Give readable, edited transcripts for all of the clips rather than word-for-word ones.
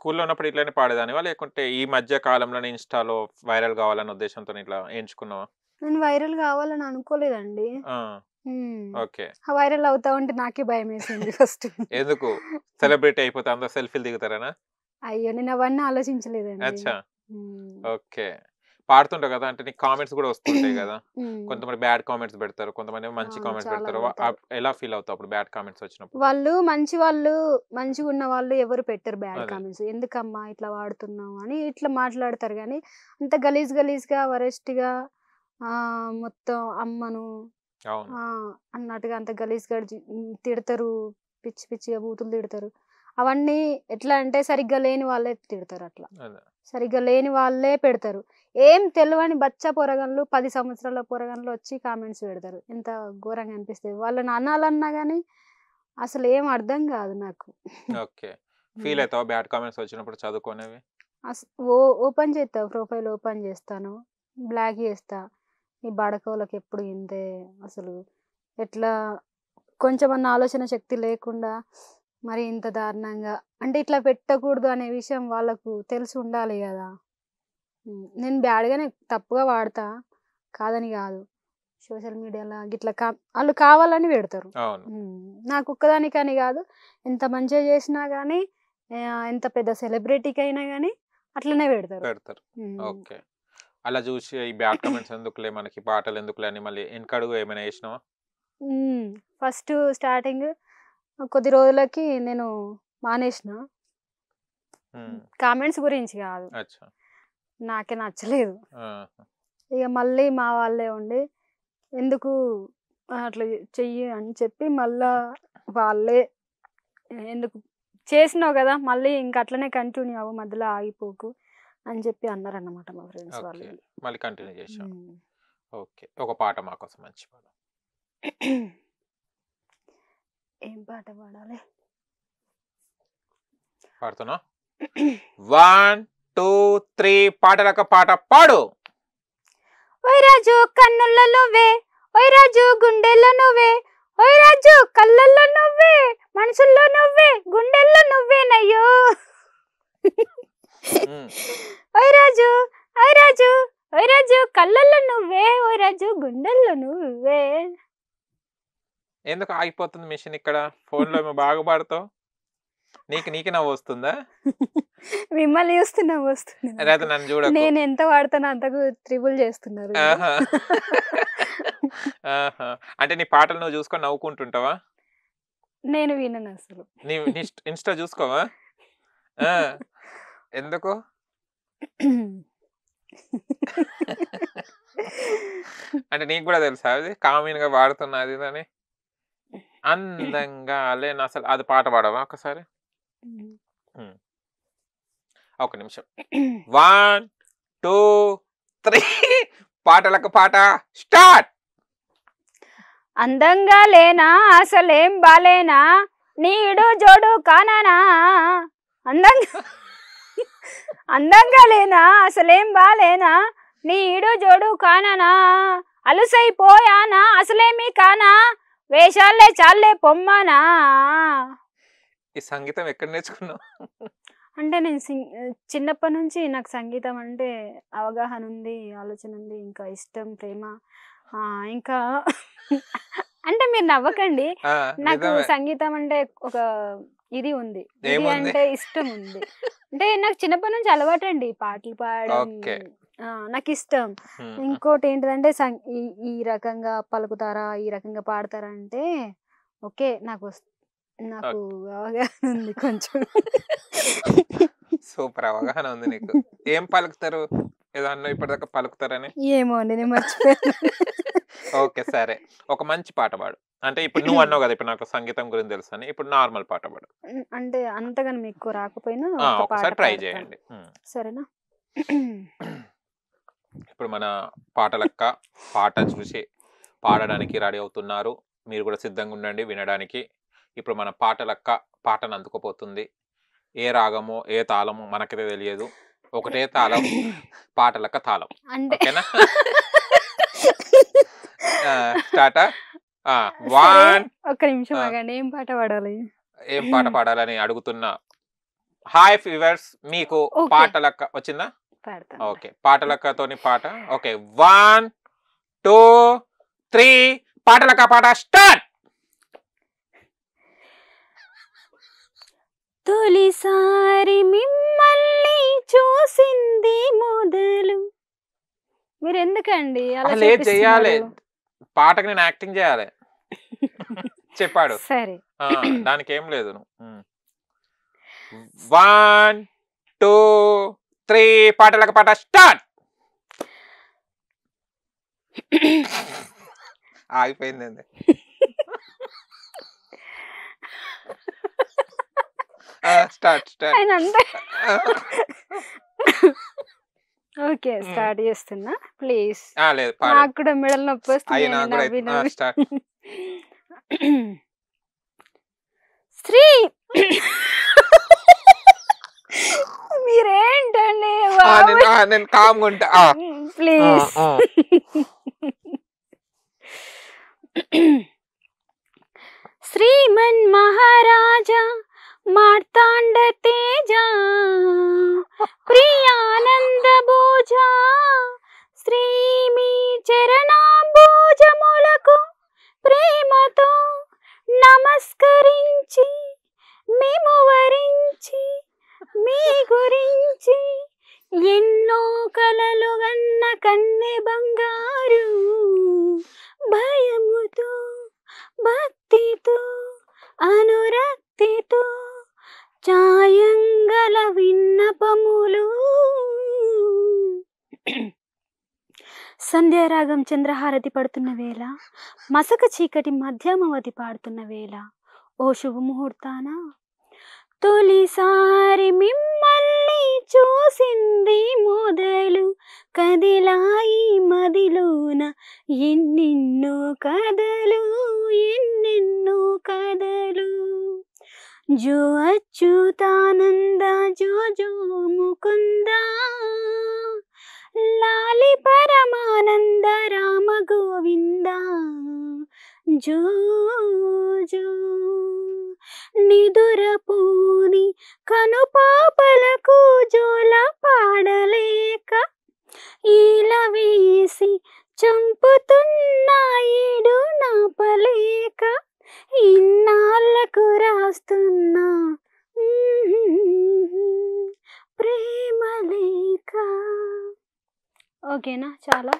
స్కూల్లో ఉన్నప్పుడు ఇట్లానే పాడేదానివా? లేకుంటే ఈ మధ్య కాలంలోనే ఇన్‌స్టాలో వైరల్ గావాలన్న ఉద్దేశంతోని ఇట్లా ఎంచుకున్నావా? నేను వైరల్ కావాలని అనుకోలేదండి. ఆ! హ్మ్. ఓకే. వైరల్ అవుతా ఉంటే నాకే భయమేసింది ఫస్ట్. ఎందుకు? సెలబ్రిటీ అయిపోతే అందరూ సెల్ఫీలు దిగుతారనా? అయ్యో! నేను అవన్నీ ఆలోచించలేదండి. అచ్చా! హ్మ్. ఓకే. పాడుతుంటావు గదా! అంటే నీకు కామెంట్స్ గూడా వస్తుంటాయి గదా! హ్మ్. కొంతమంది బ్యాడ్ కామెంట్స్ బెడతారు. కొంతమందేమో మంచి అవును. కామెంట్స్ చాలా బెడతారు. పెడతారు. ఎలా ఫీల్ అవుతావు అప్పుడు బ్యాడ్ కామెంట్స్ వచ్చినప్పుడు? వాళ్ళు మంచిగున్న వాళ్ళు ఎవరు పెట్టరు బ్యాడ్ అదే. కామెంట్స్. ఎందుకమ్మా ఇట్లా వాడుతున్నావు అని ఇట్లా మాట్లాడతారు గానీ, అంత గలీజ్‌గా వరస్ట్‌గా మొత్తం అమ్మను అవును. అన్నట్టుగా అంత గలీజ్‌గా తిడతారు. పిచ్చిగా బూతులు తిడతారు. అవన్నీ ఎట్లా అంటే సరిగ్గా లేని వాళ్ళే తిడతారట్లా. అదే. సరిగ్గా లేని వాళ్ళే పెడతారు. ఏం తెలవని బచ్చా పోరగాన్లు 10 సంవత్సరాల పోరగాన్లు వచ్చి కామెంట్స్ పెడతారు. ఎంత ఘోరంగా అనిపిస్తది. వాళ్ళని అనాలన్నా గాని అసలేం అర్థం గాదు నాకు. ఓకే. ఫీల్ హ్మ్. అయితావా బ్యాడ్ కామెంట్స్ వచ్చినప్పుడు చదువుకోనివి? అస్ ఓ ఓపెన్ చేత్తా. ప్రొఫైల్ ఓపెన్ జేస్తాను. బ్లాక్ జేస్తా. ఈ బడకోళ్ళకెప్పుడు ఇంతే అసలు ఎట్లా కొంచెమన్నా ఆలోచన శక్తి లేకుండా మరి ఇంత దారుణంగా అంటే ఇట్లా పెట్టకూడదు అనే విషయం వాళ్ళకు తెలిసి ఉండాలి గదా! నేను బ్యాడ్‌గానే తప్పుగా వాడతా. కాదని గాదు. సోషల్ మీడియాలో గిట్లా ఆళ్ళు కావాలని పెడతారు. అవును. నాకొక్కదానికని గాదు. ఎంత మంచిగా జేసినా గానీ ఎంత పెద్ద సెలబ్రిటీకైనా గానీ అట్లనే పెడతారు. పెడతారు. హ్మ్. ఓకే. అలా జూసి ఈ బ్యాడ్ కామెంట్స్ ఎందుకులే మనకి పాటలెందుకులే అని మళ్ళీ వెనకడుగు ఏమైనా యేసినావా? హ్మ్. ఫస్టు స్టార్టింగ్ కొద్ది రోజులకి నేను మానేసిన. హ్మ్. కామెంట్స్ గురించి గాదు. అచ్చా! నాకే నచ్చలేదు. ఆహా! ఇగ మళ్ళీ మా వాళ్ళే ఉండి ఎందుకు అట్లా చెయ్యి అని చెప్పి మళ్ళా వాళ్ళే ఎందుకు చేసినావు గదా! మళ్ళీ ఇంక అట్లనే కంటిన్యూ అవ్వు. మధ్యలో ఆగిపోకు అని చెప్పి అన్నారన్నమాట మా ఫ్రెండ్స్ వాళ్ళు ఓకే. వీళ్ళు. మళ్ళీ కంటిన్యూ జేశావు. హ్మ్. ఓకే. ఒక పాట మా కోసం మంచి పాట. ఏం పాట పాడాలి? పాడుతున్నావా? 1, 2, 3 పాటలక పాట పాడు. ఓయ్ రాజు కన్నుల్లో నువ్వే, ఓయ్ రాజు గుండెల్లో నువ్వే, ఓయ్ రాజు కళ్ళల్లో నువ్వే, మనసుల్లో నువ్వే, గుండెల్లో నువ్వేనయ్యో. హ్మ్. ఓయ్ రాజు, ఓయ్ రాజు, ఓయ్ రాజు కళ్ళల్లో నువ్వే, ఓయ్ రాజు గుండెల్లో నువ్వే. ఎందుకు ఆగిపోతుంది మెషిన్ ఇక్కడ? ఫోన్‌లో ఏమో బాగా పాడుతావు. నీకే నవ్వొస్తుందా? మిమ్మల్ని చూస్తున్నా వస్తుంది లేతే నాకు. నన్ను జూడకు. నేను ఎంత వాడతానో అంతకు త్రిబుల్ చేస్తున్నారు వీళ్ళు. ఆహా! ఆహా! అంటే నీ పాటలు నువ్వు జూసుకొని నవ్వుకుంటుంటావా? నేను వినను అసలు. నీ ఇన్‌స్టా జూసుకోవా? ఆ! ఎందుకు? అంటే నీకు గూడా తెలుసా అది? కామన్‌గా వాడుతున్నా అది ఇదని? అందంగా లేనసలు అది పాట పాడవా ఒక్కసారి? హ్మ్. ఒక్క నిమిషం. 1, 2, 3 పాటలకు పాట స్టార్ట్. అందంగా లేనా అసలేం బాలేనా నీడు జోడు కానానా అందంగా అందంగా లేనా అసలేం బాలేనా నీడు జోడు కానానా అలుసైపోయానా అసలేమి కానా వేషాలే చాలే పొమ్మనా. ఈ సంగీతం ఎక్కడ నేర్చుకున్నావు? అంటే నేను చిన్నప్పటి నుంచి నాకు సంగీతం అంటే అవగాహన ఉంది, ఆలోచన ఉంది, ఇంకా ఇష్టం, ప్రేమ. ఇంకా అంటే మీరు నవ్వకండి. ఆ! నాకు నిజమే. సంగీతం అంటే ఒక ఇది ఉంది. ఇది ఏముంది? అంటే ఇష్టం ఉంది. అంటే నాకు చిన్నప్పటి నుంచి అలవాటండి పాటలు పాడడం. ఓకే. నాకిష్టం. హ్మ్. ఇంకోటేంటిదంటే ఈ ఈ రకంగా పలుకుతారా? ఈ రకంగా పాడతారా? అంటే ఓకే. నాకు ఓకే. అవగాహన ఉంది కొంచెం. సూపర్ అవగాహన ఉంది నీకు. ఏం పలుకుతారు? ఏదో అన్నావు ఇప్పటిదాకా పలుకుతారని? ఏమో అండి నేను మర్చిపోయాను. ఓకే. సరే. ఒక మంచి పాట పాడు. అంటే ఇప్పుడు నువ్వన్నావు గదా! ఇప్పుడు నాకు సంగీతం గురించి తెలుసని. ఇప్పుడు నార్మల్ పాట పాడు. అంటే అంతగానం ఎక్కువ రాకపోయినా ఆ! ఒక పాట ఒకసారి ట్రై పాడతాను. జేయండి. హ్మ్. సరేనా? ఇప్పుడు మన పాటలక్క పాట చూసి పాడడానికి రెడీ అవుతున్నారు. మీరు గూడా సిద్ధంగా ఉండండి వినడానికి. ఇప్పుడు మన పాటలక్క పాటను అందుకోబోతుంది. ఏ రాగమో, ఏ తాళమో మనకైతే తెలియదు. ఒకటే తాళం, పాటలక్క తాళం. అంటే ఓకేనా? ఆ! స్టార్టా? ఆ! సరే. 1 ఒక్క నిమిషం ఆ! ఆగండి. ఏం పాట పాడాలి? ఏం పాట పాడాలని అడుగుతున్న హాయ్ ఫీవర్స్, మీకు ఓకే పాటలక్క వచ్చిందా? పాడతాను. ఓకే, పాటలక్కతోని పాట. ఓకే, 1 2 3 పాటలక్క పాట స్టార్ట్. తొలిసారి మిమ్మల్ని చూసింది మొదలు. మీరు ఎందుకండి అలా లేదు చెయ్యాలి, చూపిస్తున్నారు? పాటకి నేను యాక్టింగ్ చేయాలి. చెప్పాడు. సరే. దానికి ఏం లేదు. 1 2 3 పాటలక్క పాట స్టార్ట్. ఆగిపోయిందండి. Start start. ఆయన అంతే. ఓకే స్టార్ట్ చేస్తున్నా ప్లీజ్. లేదు నాకు పాడండి. కూడా మెడలు నొప్పి వస్తుంది అయ్యి నేను నాకు కూడా నవ్వి అయిపోయింది. నవ్వి. స్టార్ట్. శ్రీ మీరేంటండి నేను కామ్గా ఉంటా. ప్లీజ్. శ్రీమన్ మహారాజా మార్తాండ తేజ ప్రియానంద భోజ శ్రీ మీ చరణాంబోజములకు ప్రేమతో నమస్కరించి మేము వరించి మీ గురించి ఎన్నో కలలు గన్న కన్నె బంగారు భయముతో భక్తితో అనురక్తితో ఛాయంగల విన్నపములు. సంధ్యారాగం చంద్రహారతి పడుతున్న వేళ మసక చీకటి మధ్యామవతి పాడుతున్న వేళ ఓ శుభముహూర్తాన తొలిసారి మిమ్మల్ని చూసింది మొదలు కదిలాయి మదిలోన ఎన్నెన్నో కథలు ఎన్నెన్నో కథలు. జో అచ్యుతానంద జో జో ముకుంద లాలి పరమానంద రామ గోవింద జో జో. నిదురపోని కనుపాపలకు జోల పాడలేక ఈల వేసి చంపుతున్న ఈడు నాపలేక ఇన్నాళ్ళకు రాస్తున్నా ప్రేమ లేక. ఓకేనా? చాలా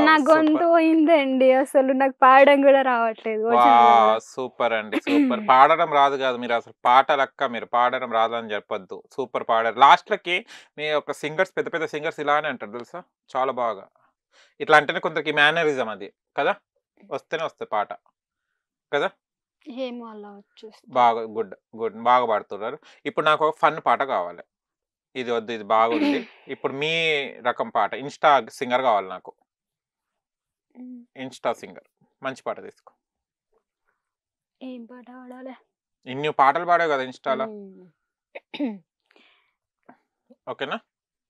నా గొంతు పోయిందండి, అసలు నాకు పాడడం కూడా రావట్లేదు. సూపర్ అండి, సూపర్. పాడడం రాదు కాదు, మీరు అసలు పాటలక్క, మీరు పాడడం రాదు అని చెప్పొద్దు. సూపర్ పాడారు. లాస్ట్లకి మీ యొక్క సింగర్స్, పెద్ద పెద్ద సింగర్స్ ఇలానే అంటారు తెలుసా, చాలా బాగా. ఇట్లా అంటేనే కొందరికి మేనరిజం అది కదా, వస్తేనే వస్తుంది పాట కదా. ఏమో అలా వచ్చేస్తుంది. బాగా గుడ్ గుడ్, బాగా పాడుతున్నారు. ఇప్పుడు నాకు ఒక ఫన్ పాట కావాలి. ఇది వద్దు, ఇది బాగుంది. ఇప్పుడు మీ రకం పాట, ఇన్స్టా సింగర్ కావాలి నాకు. ఇన్స్టా సింగర్ మంచి పాట తీసుకో. ఏం పాట పాడాలి? ఇన్ని పాటలు పాడావు కదా ఇన్స్టాలో. ఓకేనా?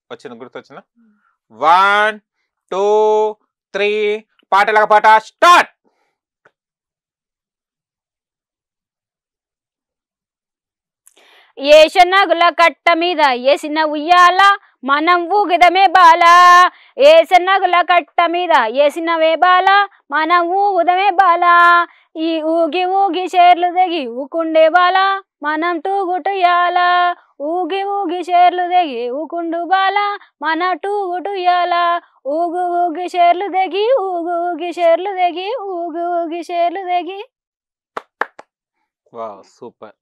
వచ్చింది, గుర్తొచ్చిందా? 1 2 3 పాటల పాట స్టార్ట్. ఏషనగుల కట్ట మీద ఏసిన ఉయ్యాల మనం ఊగిదమే బాల. ఏసనగుల కట్ట మీద ఏసినవే బాల మనం ఊగుదమే బాల. ఈ ఊగి ఊగి షేర్లు దిగి ఊకుండే బాల మనం టూగుటుయాల. ఊగి ఊగి షేర్లు దిగి ఊకుండు బాల మన టూగుటుయాల. ఊగు ఊగి షేర్లు దిగి ఊగు ఊగి షేర్లు దిగి ఊగు ఊగి షేర్లు దిగి. Wow, super.